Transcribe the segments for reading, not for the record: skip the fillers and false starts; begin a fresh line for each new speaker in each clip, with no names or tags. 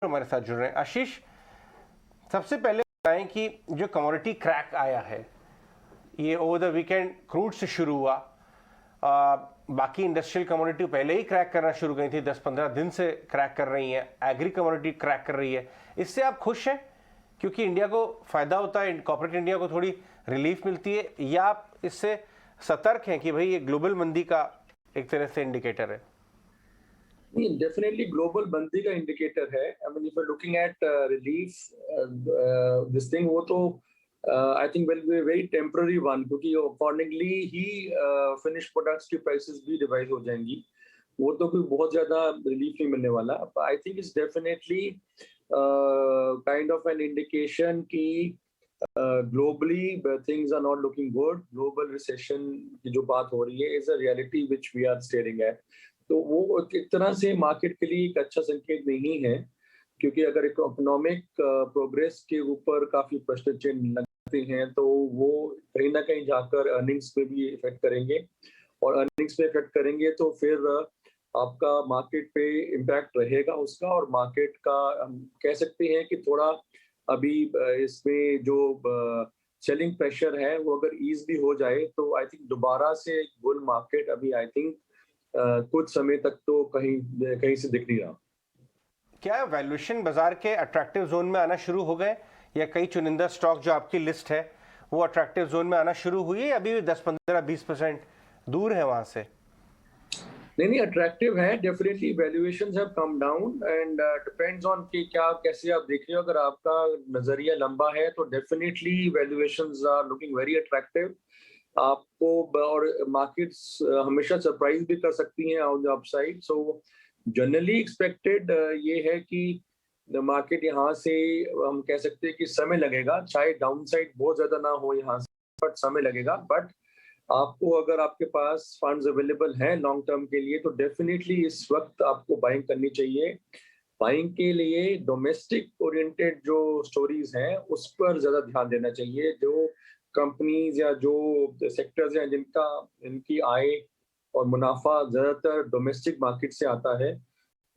हमारे साथ जुड़ रहे हैं। आशीष, सबसे पहले बताएं कि जो कमोडिटी क्रैक आया है ये ओवर द वीकेंड क्रूड से शुरू हुआ। बाकी इंडस्ट्रियल कमोडिटी पहले ही क्रैक करना शुरू गई थी, 10-15 दिन से क्रैक कर रही हैं। एग्री कमोडिटी क्रैक कर रही है। इससे आप खुश हैं क्योंकि इंडिया को फायदा होता है, कॉर्पोरेट इंडिया को थोड़ी रिलीफ मिलती है, या आप इससे सतर्क हैं कि भाई ये ग्लोबल मंदी का एक तरह से इंडिकेटर है?
डेफिनेटली ग्लोबल मंदी का इंडिकेटर है। I mean if you looking at relief this thing, वो तो I think will be very temporary one, क्योंकि अकॉर्डिंगली ही फिनिश प्रोडक्ट्स की प्राइसेस भी रिवाइज हो जाएंगी। वो तो कोई बहुत ज्यादा रिलीफ नहीं मिलने वाला। I think it's definitely kind of an indication कि globally things are not looking good. Global recession की जो बात हो रही है is a reality which we are staring at. तो वो एक तरह से मार्केट के लिए एक अच्छा संकेत नहीं है, क्योंकि अगर इकोनॉमिक प्रोग्रेस के ऊपर काफी प्रश्न चिन्ह लगते हैं तो वो कहीं ना कहीं जाकर अर्निंग्स पे भी इफेक्ट करेंगे, और अर्निंग्स पे इफेक्ट करेंगे तो फिर आपका मार्केट पे इम्पैक्ट रहेगा उसका। और मार्केट का हम कह सकते हैं कि थोड़ा अभी इसमें जो सेलिंग प्रेशर है वो अगर ईज भी हो जाए तो आई थिंक दोबारा से बुल मार्केट अभी आई थिंक कुछ समय तक तो कहीं कहीं से दिख नहीं रहा।
क्या वैल्यूएशन बाजार के अट्रैक्टिव जोन में आना शुरू हो गए, या कई चुनिंदा स्टॉक जो आपकी लिस्ट है वो अट्रैक्टिव जोन में आना शुरू हुई है, अभी भी 10-15-20% दूर है वहां से?
नहीं, अट्रैक्टिव है definitely. Valuations have come down and depends on कि क्या कैसे आप देख रहे हो। अगर आपका नजरिया लंबा है तो definitely valuations are looking very attractive आपको, और मार्केट्स हमेशा सरप्राइज भी कर सकती हैं on the upside. So generally expected ये है कि मार्केट यहाँ से हम कह सकते हैं कि समय लगेगा, चाहे डाउन साइड बहुत ज्यादा ना हो यहाँ से, बट समय लगेगा। बट आपको अगर आपके पास फंड्स अवेलेबल हैं लॉन्ग टर्म के लिए तो डेफिनेटली इस वक्त आपको बाइंग करनी चाहिए। बाइंग के लिए डोमेस्टिक ओरिएंटेड जो स्टोरीज हैं उस पर ज्यादा ध्यान देना चाहिए। जो कंपनीज या जो सेक्टर्स हैं जिनका इनकी आय और मुनाफा ज्यादातर डोमेस्टिक मार्केट से आता है,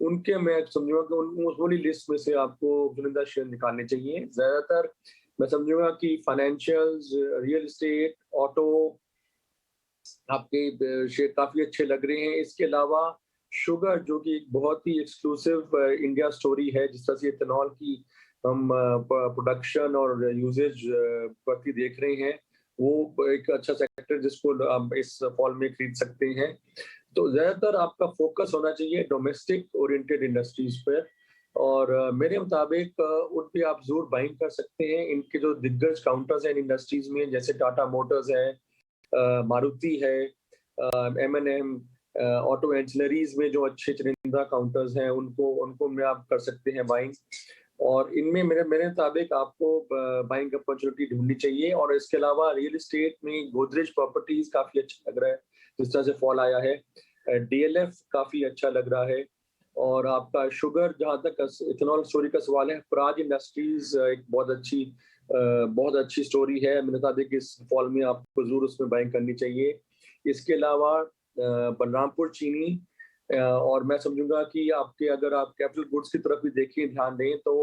उनके मैं समझूंगा कि उस वाली लिस्ट में से आपको चुनिंदा शेयर निकालने चाहिए। ज्यादातर मैं समझूंगा कि फाइनेंशियल्स, रियल एस्टेट, ऑटो आपके शेयर काफी अच्छे लग रहे हैं। इसके अलावा शुगर, जो कि एक बहुत ही एक्सक्लूसिव इंडिया स्टोरी है, जिस तरह से इथेनॉल की हम प्रोडक्शन और यूजेज बढ़ती देख रहे हैं, वो एक अच्छा सेक्टर जिसको हम इस फॉल में खरीद सकते हैं। तो ज्यादातर आपका फोकस होना चाहिए डोमेस्टिक ओरिएंटेड इंडस्ट्रीज पर, और मेरे मुताबिक उन पे आप जरूर बाइंग कर सकते हैं। इनके जो दिग्गज काउंटर्स हैं इंडस्ट्रीज में, जैसे टाटा मोटर्स है, मारुति है, M&M, ऑटो एंसिलरीज में जो अच्छे चुनिंदा काउंटर्स हैं उनको उनको में आप कर सकते हैं बाइंग। और इनमें मेरे मेरे मुताबिक आपको बाइंग अपॉर्चुनिटी ढूंढनी चाहिए। और इसके अलावा रियल एस्टेट में गोदरेज प्रॉपर्टीज काफी अच्छा लग रहा है जिस तरह से फॉल आया है। DLF काफी अच्छा लग रहा है। और आपका शुगर, जहां तक इथेनॉल स्टोरी का सवाल है, प्राज इंडस्ट्रीज एक बहुत अच्छी स्टोरी है। मेरे मुताबिक इस फॉल में आपको जरूर उसमें बाइंग करनी चाहिए। इसके अलावा बलरामपुर चीनी, और मैं समझूंगा कि आपके अगर आप कैपिटल गुड्स की तरफ भी देखिए, ध्यान दें तो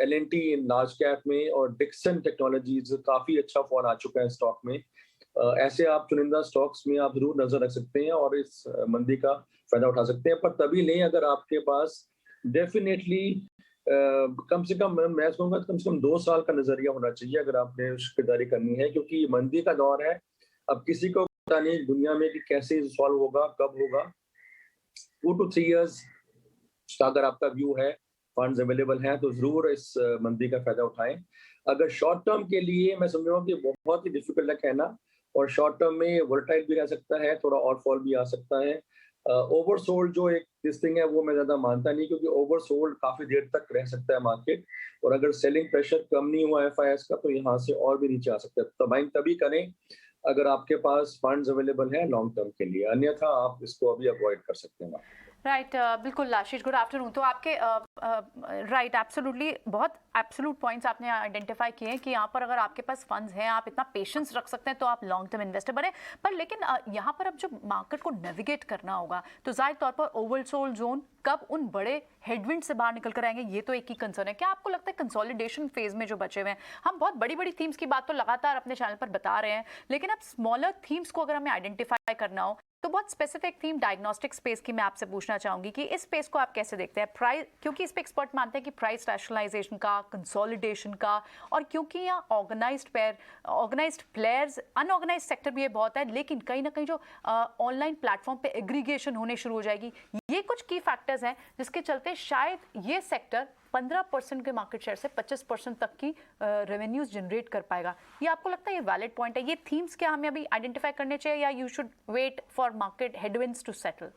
L&T इन लार्ज कैप में, और डिक्सन टेक्नोलॉजीज काफी अच्छा फॉल आ चुका है स्टॉक में। ऐसे आप चुनिंदा स्टॉक्स में आप जरूर नजर रख सकते हैं और इस मंदी का फायदा उठा सकते हैं। पर तभी लें अगर आपके पास डेफिनेटली कम से कम, मैं कहूँगा कम से कम 2 साल का नजरिया होना चाहिए अगर आपने खरीदारी करनी है, क्योंकि मंदी का दौर है। अब किसी को पता नहीं दुनिया में कि कैसे सॉल्व होगा, कब होगा। 2 to 3 years का अगर आपका व्यू है, फंड्स अवेलेबल हैं, तो जरूर इस मंदी का फायदा उठाएं। अगर शॉर्ट टर्म के लिए, मैं समझूंगा कि बहुत ही डिफिकल्ट है कहना, और शॉर्ट टर्म में वोलेटाइल भी रह सकता है, थोड़ा और फॉल भी आ सकता है। ओवरसोल्ड जो एक दिस थिंग है वो मैं ज्यादा मानता नहीं, क्योंकि ओवरसोल्ड काफी देर तक रह सकता है मार्केट, और अगर सेलिंग प्रेशर कम नहीं हुआ FIS का तो यहाँ से और भी नीचे आ सकता है। तो बाइंग तभी करें अगर आपके पास फंड्स अवेलेबल हैं लॉन्ग टर्म के लिए, अन्यथा आप इसको अभी अवॉइड कर सकते हैं।
राइट बिल्कुल आशीष, गुड आफ्टरनून। तो आपके राइट एब्सोल्युटली बहुत एब्सोल्यूट पॉइंट्स आपने आइडेंटिफाई किए हैं कि यहाँ पर अगर आपके पास फंड्स हैं, आप इतना पेशेंस रख सकते हैं तो आप लॉन्ग टर्म इन्वेस्टर बने। पर लेकिन यहाँ पर अब जो मार्केट को नेविगेट करना होगा तो जाहिर तौर पर ओवरसोल्ड जोन कब उन बड़े हेडविंड से बाहर निकल कर आएंगे, ये तो एक ही कंसर्न है। क्या आपको लगता है कंसोलिडेशन फेज में जो बचे हुए हैं, हम बहुत बड़ी बड़ी थीम्स की बात तो लगातार अपने चैनल पर बता रहे हैं, लेकिन अब स्मॉलर थीम्स को अगर हमें आइडेंटिफाई करना हो तो बहुत स्पेसिफिक थीम डायग्नोस्टिक स्पेस की मैं आपसे पूछना चाहूंगी कि इस स्पेस को आप कैसे देखते हैं? प्राइस, क्योंकि इस पे एक्सपर्ट मानते हैं कि प्राइस रैशनलाइजेशन का, कंसोलिडेशन का, और क्योंकि यहाँ ऑर्गेनाइज्ड प्लेयर्स, अनऑर्गेनाइज सेक्टर भी ये बहुत है, लेकिन कहीं ना कहीं जो ऑनलाइन प्लेटफॉर्म पे एग्रीगेशन होने शुरू हो जाएगी, ये कुछ की फैक्टर्स हैं जिसके चलते शायद ये सेक्टर 15% के मार्केट शेयर से 25% तक की रेवेन्यूज जनरेट कर पाएगा। ये आपको लगता है ये वैलिड पॉइंट है? ये थीम्स क्या हमें अभी आइडेंटिफाई करने चाहिए या you should wait for market headwinds to settle?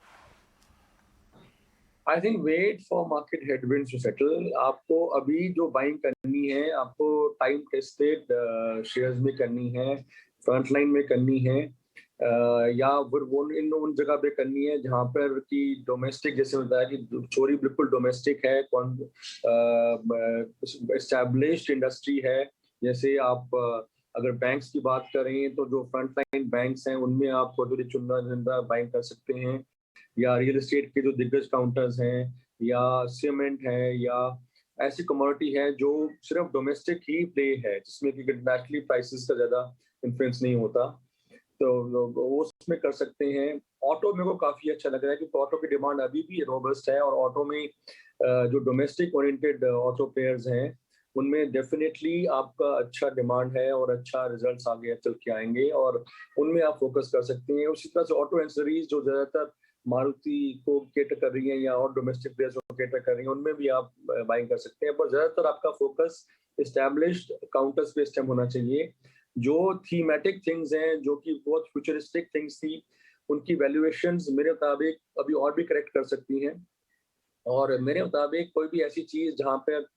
I think wait for market headwinds to settle. आपको अभी जो बाइंग करनी है, आपको टाइम टेस्टेड शेयर्स में करनी है, फ्रंट लाइन में करनी है, या फिर वो इन उन जगह पे करनी है जहाँ पर कि डोमेस्टिक, जैसे बताया कि चोरी बिल्कुल डोमेस्टिक है, कौन एस्टैब्लिश्ड इंडस्ट्री है। जैसे आप अगर बैंक्स की बात करें तो जो फ्रंट लाइन बैंक्स हैं उनमें आप थोड़ी चुनिंदा बाइंग कर सकते हैं, या रियल एस्टेट के जो दिग्गज काउंटर्स हैं, या सीमेंट है, या ऐसी कमोडिटी है जो सिर्फ डोमेस्टिक ही प्ले है, जिसमें कि इंटरनेशनली प्राइसेस का ज्यादा इन्फ्लुएंस नहीं होता, तो वो उसमें कर सकते हैं। ऑटो मेरे को काफी अच्छा लग रहा है क्योंकि ऑटो की डिमांड अभी भी रोबस्ट है, और ऑटो में जो डोमेस्टिक ओरिएंटेड ऑटो प्लेयर्स हैं उनमें डेफिनेटली आपका अच्छा डिमांड है और अच्छा रिजल्ट्स आगे चल के आएंगे, और उनमें आप फोकस कर सकते हैं। उसी तरह से ऑटो एंसेसरीज जो ज्यादातर मारुति को केटर कर रही हैं या और डोमेस्टिक प्लेयर्स को केटर कर रही हैं, उनमें भी आप बाइंग कर सकते हैं, पर ज्यादातर आपका फोकस एस्टैब्लिश्ड काउंटर्स पे इस टाइम होना चाहिए। जो थीमेटिक थिंग्स हैं, जो कि बहुत फ्यूचरिस्टिक थिंग्स थी, उनकी वैल्यूएशंस मेरे मुताबिक अभी और भी करेक्ट कर सकती हैं, और मेरे मुताबिक कोई भी ऐसी चीज जहाँ पर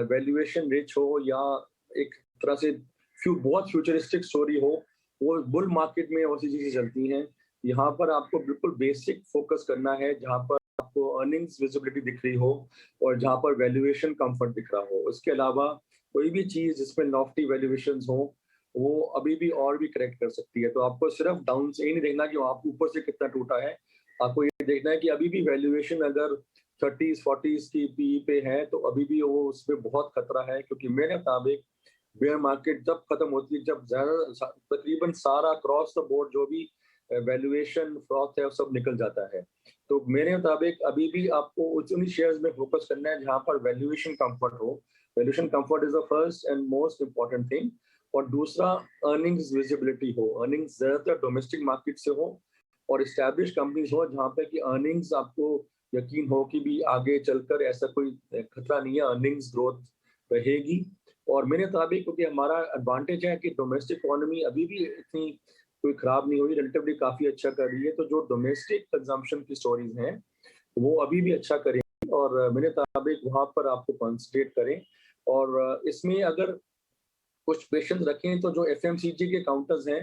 वैल्यूएशन रिच हो या एक तरह से बहुत फ्यूचरिस्टिक स्टोरी हो, वो बुल मार्केट में ऐसी चीजें चलती हैं। यहाँ पर आपको बिल्कुल बेसिक फोकस करना है, जहाँ पर आपको अर्निंग्स विजिबिलिटी दिख रही हो और जहाँ पर वैल्यूएशन कंफर्ट दिख रहा हो। इसके अलावा कोई भी चीज जिसमें लॉफ्टी वैल्यूएशंस हो, वो अभी भी और भी करेक्ट कर सकती है। तो आपको सिर्फ डाउन से ही नहीं देखना कि आप ऊपर से कितना टूटा है, आपको ये देखना है कि अभी भी वैल्यूएशन अगर 30s 40s की पीई पे है तो अभी भी वो उसमें बहुत खतरा है, क्योंकि मेरे मुताबिक बेयर मार्केट जब खत्म होती है, जब ज्यादा तकरीबन सारा क्रॉस द बोर्ड जो भी वैल्यूएशन फ्रॉथ है वो सब निकल जाता है। तो मेरे मुताबिक अभी भी आपको उन्हीं शेयर्स में फोकस करना है जहां पर वैल्यूएशन कंफर्ट हो। Valuation comfort is the first and most important thing, और दूसरा अर्निंग्स विजिबिलिटी हो। अर्निंग्स ज्यादातर डोमेस्टिक मार्केट से हो और एस्टैब्लिश कंपनीज हो, जहाँ पे कि अर्निंग्स आपको यकीन हो कि भी आगे चलकर ऐसा कोई खतरा नहीं है, अर्निंग्स ग्रोथ रहेगी। और मेरे मुताबिक क्योंकि हमारा एडवांटेज है कि डोमेस्टिक इकोनॉमी अभी भी इतनी कोई खराब नहीं हुई, रिलेटिवली काफी अच्छा कर रही है, तो जो डोमेस्टिक कंजम्पशन की स्टोरीज हैं वो अभी भी अच्छा करेंगी, और मेरे मुताबिक वहां पर आपको कॉन्सेंट्रेट करें। और इसमें अगर कुछ पेशेंस रखें तो जो एफएमसीजी के काउंटर्स हैं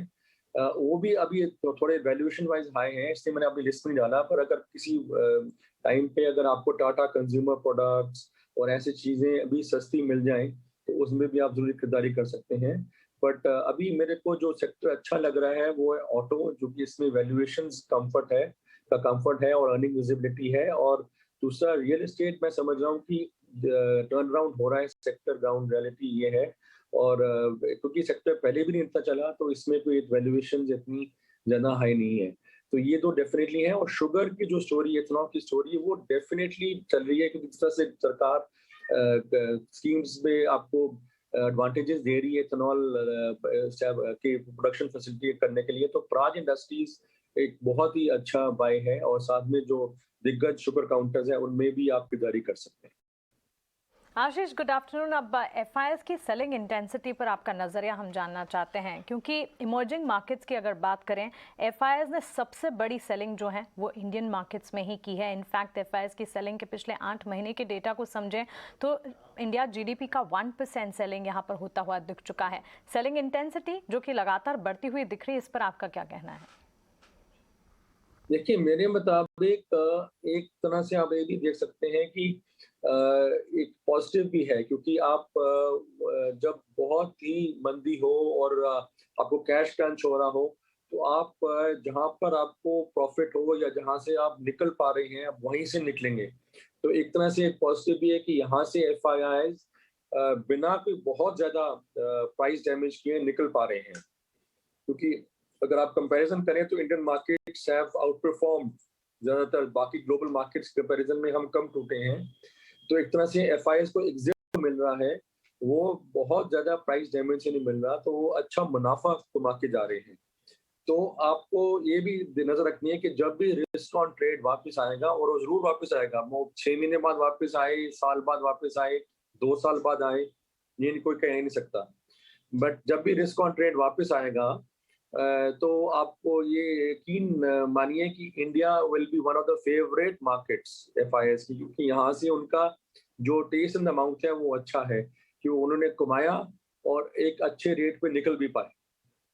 वो भी अभी तो थोड़े वैल्यूएशन वाइज हाई हैं, इसलिए मैंने अपनी लिस्ट में डाला। पर अगर किसी टाइम पे अगर आपको टाटा कंज्यूमर प्रोडक्ट्स और ऐसी चीजें अभी सस्ती मिल जाएं तो उसमें भी आप जरूर खरीदारी कर सकते हैं। बट अभी मेरे को जो सेक्टर अच्छा लग रहा है वो है ऑटो, जो कि इसमें वैल्यूएशन कंफर्ट है और अर्निंग विजिबिलिटी है। और दूसरा रियल एस्टेट, मैं समझ रहा हूँ कि टर्न अराउंड हो रहा है सेक्टर, ग्राउंड रियलिटी ये है। और क्योंकि सेक्टर पहले भी नहीं इतना चला तो इसमें कोई वैल्यूएशन इतनी ज्यादा हाई नहीं है, तो ये तो डेफिनेटली है। और शुगर की जो स्टोरी, इथेनॉल की स्टोरी, वो डेफिनेटली चल रही है, क्योंकि जिस तरह से सरकार स्कीम्स में आपको एडवांटेजेस दे रही है इथेनॉल के प्रोडक्शन फैसिलिटी करने के लिए, तो प्राज इंडस्ट्रीज एक बहुत ही अच्छा बाय है, और साथ में जो दिग्गज शुगर काउंटर्स हैं उनमें भी आप खरीदारी कर सकते हैं।
आशीष, गुड आफ्टरनून। अब एफआईएस की सेलिंग इंटेंसिटी पर आपका नज़रिया हम जानना चाहते हैं, क्योंकि इमर्जिंग मार्केट्स की अगर बात करें, एफआईएस ने सबसे बड़ी सेलिंग जो है वो इंडियन मार्केट्स में ही की है। इनफैक्ट एफआईएस की सेलिंग के पिछले 8 महीने के डेटा को समझें तो इंडिया जीडीपी का 1% सेलिंग यहाँ पर होता हुआ दिख चुका है। सेलिंग इंटेंसिटी जो कि लगातार बढ़ती हुई दिख रही है, इस पर आपका क्या कहना है?
देखिए, मेरे मुताबिक एक तरह से आप ये भी देख सकते हैं कि एक पॉजिटिव भी है, क्योंकि आप जब बहुत ही मंदी हो और आपको कैश क्रंच हो रहा हो, तो आप जहाँ पर आपको प्रॉफिट हो या जहाँ से आप निकल पा रहे हैं, आप वहीं से निकलेंगे। तो एक तरह से एक पॉजिटिव भी है कि यहाँ से एफआईआईज़ बिना कोई बहुत ज़्यादा प्राइस डैमेज किए निकल पा रहे हैं। क्योंकि अगर आप कंपैरिजन करें तो इंडियन मार्केट्स हैव आउटपरफॉर्म्ड ज्यादातर बाकी ग्लोबल मार्केट्स कंपैरिजन में हम कम टूटे हैं। तो एक तरह से एफआईएस को एग्जिट मिल रहा है, वो बहुत ज्यादा प्राइस डैमेज से नहीं मिल रहा, तो वो अच्छा मुनाफा कमा के जा रहे हैं। तो आपको ये भी नजर रखनी है कि जब भी रिस्क ऑन ट्रेड वापस आएगा, और वो जरूर वापस आएगा, वो 6 महीने बाद वापस आए, साल बाद वापस आए, 2 साल बाद आए, ये कोई कह नहीं सकता। बट जब भी रिस्क ऑन ट्रेड वापस आएगा, तो आपको ये यकीन मानिए कि India will be one of the favourite markets FIS की, क्योंकि यहाँ से उनका जो टेस्ट एंड अमाउंट है वो अच्छा है कि उन्होंने कमाया और एक अच्छे रेट पे निकल भी पाए।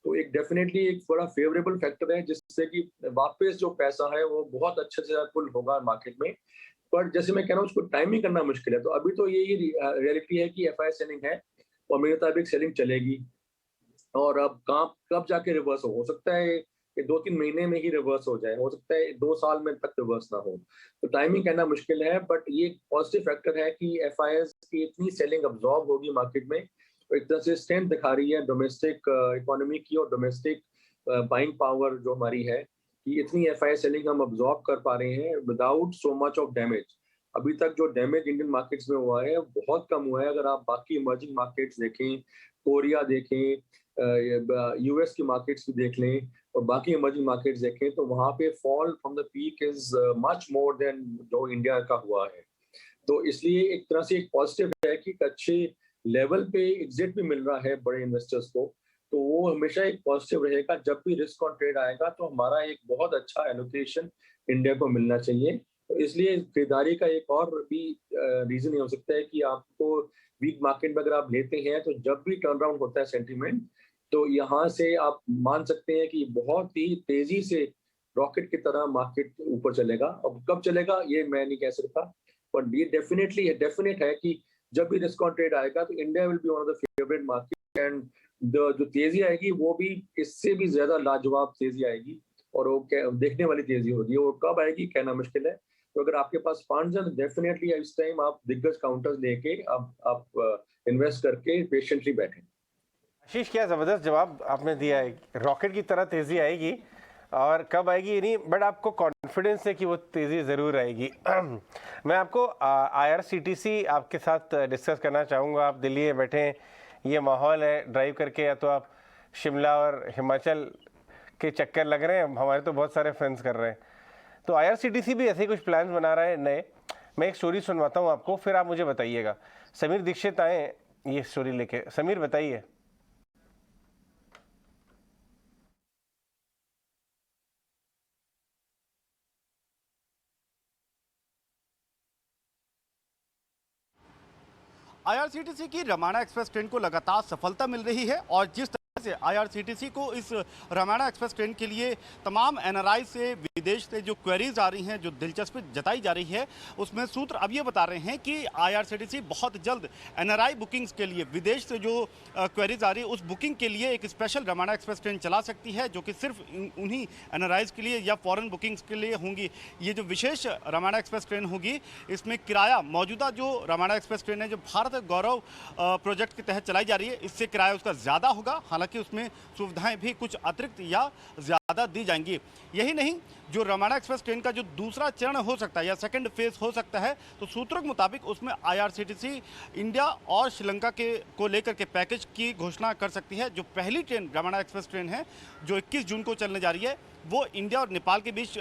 तो एक डेफिनेटली एक बड़ा फेवरेबल फैक्टर है, जिससे कि वापस जो पैसा है वो बहुत अच्छे से पुल होगा मार्केट में। पर जैसे मैं कह रहा हूँ, उसको टाइमिंग करना मुश्किल है। तो अभी तो यही रियलिटी है कि एफआईएस सेलिंग है और मेरे मुताबिक सेलिंग चलेगी, और अब कब जाके रिवर्स हो सकता है कि 2-3 महीने में ही रिवर्स हो जाए, हो सकता है 2 साल में तक रिवर्स ना हो। तो टाइमिंग कहना मुश्किल है, बट ये पॉजिटिव फैक्टर है कि एफआईएस की इतनी सेलिंग अब्जॉर्ब होगी मार्केट में, तो एक तरह से स्ट्रेंथ दिखा रही है डोमेस्टिक इकोनॉमी की और डोमेस्टिक बाइंग पावर जो हमारी है, कि इतनी एफआईएस सेलिंग हम अब्जॉर्ब कर पा रहे हैं without so much of damage. अभी तक जो डैमेज इंडियन मार्केट्स में हुआ है बहुत कम हुआ है। अगर आप बाकी इमर्जिंग मार्केट्स देखें, कोरिया देखें, यूएस की मार्केट्स भी देख लें और बाकी इमर्जिंग मार्केट्स देखें, तो वहां पे fall from the peak is much more than जो इंडिया का हुआ है। तो इसलिए एक तरह से एक पॉजिटिव है कि अच्छे लेवल पे एग्जिट भी मिल रहा है बड़े इन्वेस्टर्स को, तो वो हमेशा एक पॉजिटिव रहेगा। जब भी रिस्क ऑन ट्रेड आएगा तो हमारा एक बहुत अच्छा एलोकेशन इंडिया को मिलना चाहिए। तो इसलिए खरीदारी का एक और भी रीजन ये हो सकता है कि आपको वीक मार्केट में अगर आप लेते हैं, तो जब भी टर्न अराउंड होता है सेंटीमेंट, तो यहाँ से आप मान सकते हैं कि बहुत ही तेजी से रॉकेट की तरह मार्केट ऊपर चलेगा। अब कब चलेगा ये मैं नहीं कह सकता, पर ये डेफिनेट है कि जब भी रिस्क ऑन ट्रेड आएगा तो India will be one of the favourite market, and जो तेजी आएगी वो भी इससे भी ज्यादा लाजवाब तेजी आएगी, और वो देखने वाली तेजी होगी। वो कब आएगी कहना मुश्किल है। तो अगर आपके पास फंड्स हैं, डेफिनेटली इस टाइम आप दिग्गज काउंटर्स लेके आप इन्वेस्ट करके पेशेंटली बैठें।
आशीष, क्या ज़बरदस्त जवाब आपने दिया है। रॉकेट की तरह तेज़ी आएगी, और कब आएगी ये नहीं, बट आपको कॉन्फिडेंस है कि वो तेज़ी ज़रूर आएगी। मैं आपको आईआरसीटीसी आपके साथ डिस्कस करना चाहूँगा। आप दिल्ली में बैठे हैं, ये माहौल है ड्राइव करके, या तो आप शिमला और हिमाचल के चक्कर लग रहे हैं, हमारे तो बहुत सारे फ्रेंड्स कर रहे हैं। तो आईआरसीटीसी भी ऐसे कुछ प्लान्स बना रहा है नए। मैं एक स्टोरी सुनवाता हूँ आपको, फिर आप मुझे बताइएगा। समीर दीक्षित आए ये स्टोरी लेके। समीर, बताइए।
आईआरसीटीसी की रमाणा एक्सप्रेस ट्रेन को लगातार सफलता मिल रही है, और जिस तरह से आईआरसीटीसी को इस रमाणा एक्सप्रेस ट्रेन के लिए तमाम एनआरआई से, विदेश से जो क्वेरीज आ रही हैं, जो दिलचस्पी जताई जा रही है, उसमें सूत्र अब ये बता रहे हैं कि आईआरसीटीसी बहुत जल्द एनआरआई बुकिंग्स के लिए, विदेश से जो क्वेरीज आ रही है उस बुकिंग के लिए एक स्पेशल रमाणा एक्सप्रेस ट्रेन चला सकती है, जो कि सिर्फ उन्हीं एनआरआईज के लिए या फॉरेन बुकिंग्स के लिए होंगी। ये जो विशेष रमाणा एक्सप्रेस ट्रेन होगी, इसमें किराया, मौजूदा जो रमाणा एक्सप्रेस ट्रेन है जो भारत गौरव प्रोजेक्ट के तहत चलाई जा रही है, इससे किराया उसका ज़्यादा होगा। हालांकि उसमें सुविधाएं भी कुछ अतिरिक्त या ज़्यादा दी जाएंगी। यही नहीं, जो रमाणा एक्सप्रेस ट्रेन का जो दूसरा चरण हो सकता है या सेकंड फेज हो सकता है, तो सूत्रों के मुताबिक उसमें आईआरसीटीसी इंडिया और श्रीलंका को लेकर के पैकेज की घोषणा कर सकती है। जो पहली ट्रेन रमाणा एक्सप्रेस ट्रेन है जो 21 जून को चलने जा रही है, वो इंडिया और नेपाल के बीच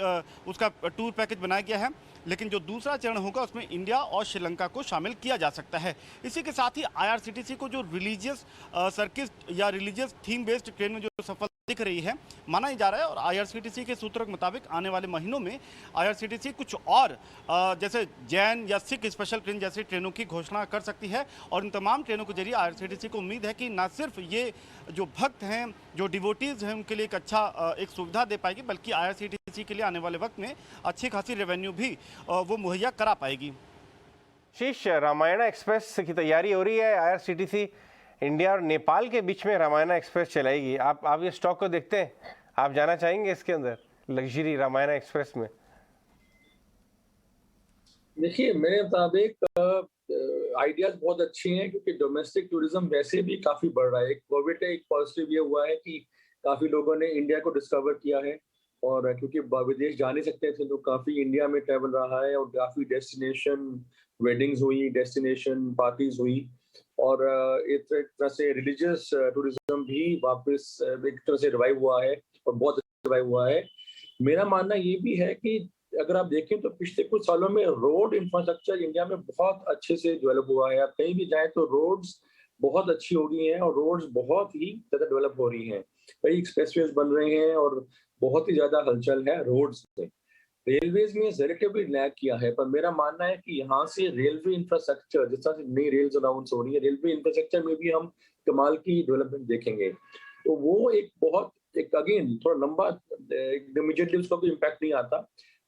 उसका टूर पैकेज बनाया गया है, लेकिन जो दूसरा चरण होगा उसमें इंडिया और श्रीलंका को शामिल किया जा सकता है। इसी के साथ ही आईआरसीटीसी को जो रिलीजियस सर्किट या रिलीजियस थीम बेस्ड ट्रेन में जो सफलता दिख रही है, माना ही जा रहा है। और आईआरसीटीसी के सूत्रों के मुताबिक आने वाले महीनों में आईआरसीटीसी कुछ और जैसे जैन या सिख स्पेशल ट्रेन जैसी ट्रेनों की घोषणा कर सकती है। और इन तमाम ट्रेनों के जरिए आईआरसीटीसी को उम्मीद है कि न सिर्फ ये जो भक्त हैं, जो डिवोटीज़ हैं, उनके लिए एक अच्छा एक सुविधा दे पाएगी, बल्कि आईआरसीटीसी आईआरसीटीसी के लिए आने वाले वक्त में अच्छी खासी रेवेन्यू भी वो मुहैया करा पाएगी।
आशीष, रामायणा एक्सप्रेस की तैयारी हो रही है, आईआरसीटीसी इंडिया और नेपाल के बीच में रामायणा एक्सप्रेस चलाएगी। आप ये स्टॉक को देखते हैं, आप जाना चाहेंगे इसके अंदर लग्जरी रामायणा एक्सप्रेस में?
देखिए, मेरे मुताबिक आइडियाज बहुत अच्छे हैं, क्योंकि डोमेस्टिक टूरिज्म वैसे भी काफी बढ़ रहा है। कोविड का एक पॉजिटिव ये हुआ है कि काफी लोगों ने इंडिया को डिस्कवर किया है, और क्योंकि विदेश जा नहीं सकते थे तो काफी इंडिया में ट्रैवल रहा है, और काफी डेस्टिनेशन वेडिंग्स हुई, डेस्टिनेशन पार्टीज हुई, और एक तरह से रिलीजियस टूरिज्म भी वापस एक तरह से रिवाइव हुआ है, और बहुत रिवाइव हुआ है। मेरा मानना ये भी है कि अगर आप देखें तो पिछले कुछ सालों में रोड इंफ्रास्ट्रक्चर इंडिया में बहुत अच्छे से डेवलप हुआ है। आप कहीं भी जाएं तो रोड्स बहुत अच्छी हो गई हैं, और रोड्स बहुत ही ज्यादा डेवलप हो रही हैं। कई एक्सप्रेसवेज बन रहे हैं, और बहुत ही ज्यादा हलचल है रोड्स में। रेलवेज में रिलेटिवली लैग किया है, पर मेरा मानना है कि यहाँ से रेलवे इंफ्रास्ट्रक्चर, जिस तरह से नई रेल्स अनाउंस हो रही है, रेलवे इंफ्रास्ट्रक्चर में भी हम कमाल की डेवलपमेंट देखेंगे। तो वो एक बहुत एक अगेन थोड़ा लंबा, इमीडिएटली उसका कोई इम्पैक्ट नहीं आता,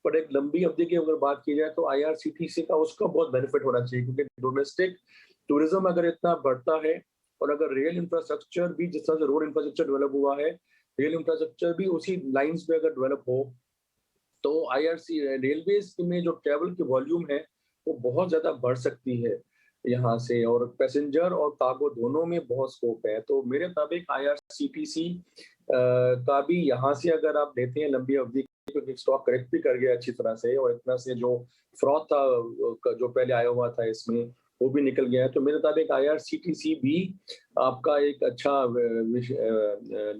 पर एक लंबी अवधि की अगर बात की जाए तो आईआरसीटीसी का उसका बहुत बेनिफिट होना चाहिए, क्योंकि डोमेस्टिक टूरिज्म अगर इतना बढ़ता है, और अगर रेल इंफ्रास्ट्रक्चर भी जिस तरह से रोड इंफ्रास्ट्रक्चर डेवलप हुआ है, रेल इंफ्रास्ट्रक्चर भी उसी लाइंस पे अगर डेवलप हो, तो आईआरसी रेलवेज में जो ट्रैवल की वॉल्यूम है वो बहुत ज्यादा बढ़ सकती है यहाँ से, और पैसेंजर और कार्गो दोनों में बहुत स्कोप है। तो मेरे मुताबिक आईआरसीटीसी का भी यहाँ से अगर आप लेते हैं लंबी अवधि, क्योंकि स्टॉक करेक्ट भी कर गया अच्छी तरह से, और इतना से जो फ्रॉड था जो पहले आया हुआ था इसमें, वो भी निकल गया है। तो मेरे मुताबिक आईआरसीटीसी भी आपका एक अच्छा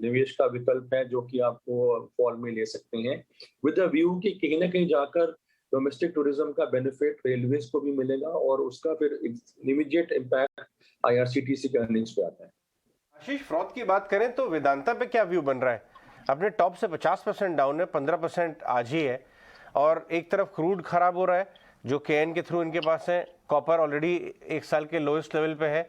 निवेश का विकल्प है, जो कि आपको फॉल में ले सकते हैं, विद द व्यू कि कहीं ना कहीं जाकर डोमेस्टिक टूरिज्म का बेनिफिट रेलवेज को भी मिलेगा, और उसका फिर इमीडिएट इम्पैक्ट आईआरसीटीसी के अर्निंग्स पे आता है।
आशीष, फ्रॉड की बात करें तो वेदांता पे क्या व्यू बन रहा है? अपने टॉप से 50% डाउन है, 15% आज ही है, और एक तरफ क्रूड खराब हो रहा है जो केएन के थ्रू इनके पास है, कॉपर ऑलरेडी एक साल के लोएस्ट लेवल पे है।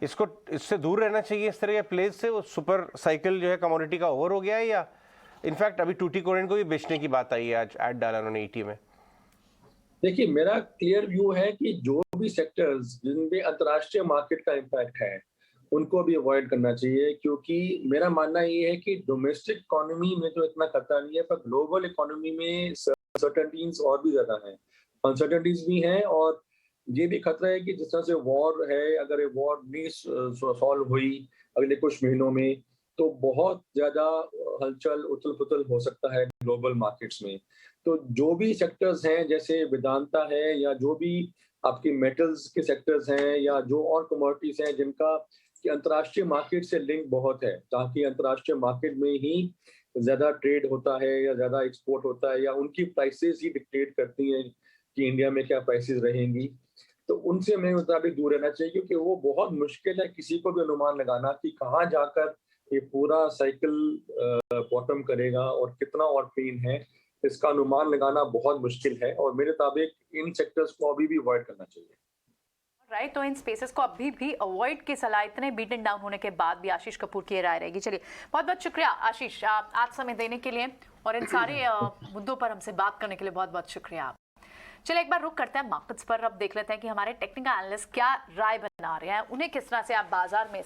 इससे दूर रहना चाहिए इस तरह के प्लेस से। वो सुपर साइकिल जो है कमोडिटी का ओवर हो गया है, या इनफैक्ट अभी टूटीकोरिन को भी बेचने की बात आई है, आज ऐड डाला उन्होंने ईटी में?
देखिए, मेरा क्लियर व्यू है कि जो भी सेक्टर्स जिनमें अंतर्राष्ट्रीय मार्केट का इम्पैक्ट है उनको भी अवॉइड करना चाहिए, क्योंकि मेरा मानना ये है कि डोमेस्टिक इकोनॉमी में तो इतना खतरा नहीं है, पर ग्लोबल इकोनॉमी में अनसर्टेनिटीज और भी ज्यादा हैं, अनसर्टेनिटीज भी हैं, और ये भी खतरा है कि जिस तरह से वॉर है, अगर ये वॉर नहीं सॉल्व हुई अगले कुछ महीनों में, तो बहुत ज्यादा हलचल उथल पुथल हो सकता है ग्लोबल मार्केट्स में। तो जो भी सेक्टर्स हैं, जैसे वेदांता है, या जो भी आपकी मेटल्स के सेक्टर्स हैं, या जो और कमोडिटीज हैं जिनका कि अंतर्राष्ट्रीय मार्केट से लिंक बहुत है, ताकि अंतर्राष्ट्रीय मार्केट में ही ज्यादा ट्रेड होता है या ज्यादा एक्सपोर्ट होता है, या उनकी प्राइसेस ही डिक्टेट करती हैं कि इंडिया में क्या प्राइसेस रहेंगी, तो उनसे मेरे मुताबिक दूर रहना चाहिए, क्योंकि वो बहुत मुश्किल है किसी को भी अनुमान लगाना कि कहाँ जाकर ये पूरा साइकिल बॉटम करेगा और कितना और पेन है, इसका अनुमान लगाना बहुत मुश्किल है, और मेरे मुताबिक इन सेक्टर्स को अभी भी अवॉइड करना चाहिए।
राइट, तो इन स्पेसेस को अभी भी अवॉइड की सलाह इतने बीटन डाउन होने के बाद भी आशीष कपूर की राय रहेगी। चलिए, बहुत बहुत शुक्रिया आशीष, आज समय देने के लिए, और इन सारे मुद्दों पर हमसे बात करने के लिए बहुत बहुत शुक्रिया आप। चलिए, एक बार रुक करते हैं मार्केट्स पर। अब देख लेते हैं कि हमारे टेक्निकल एनालिस्ट क्या राय बना रहे हैं, उन्हें किस तरह से आप बाजार में इस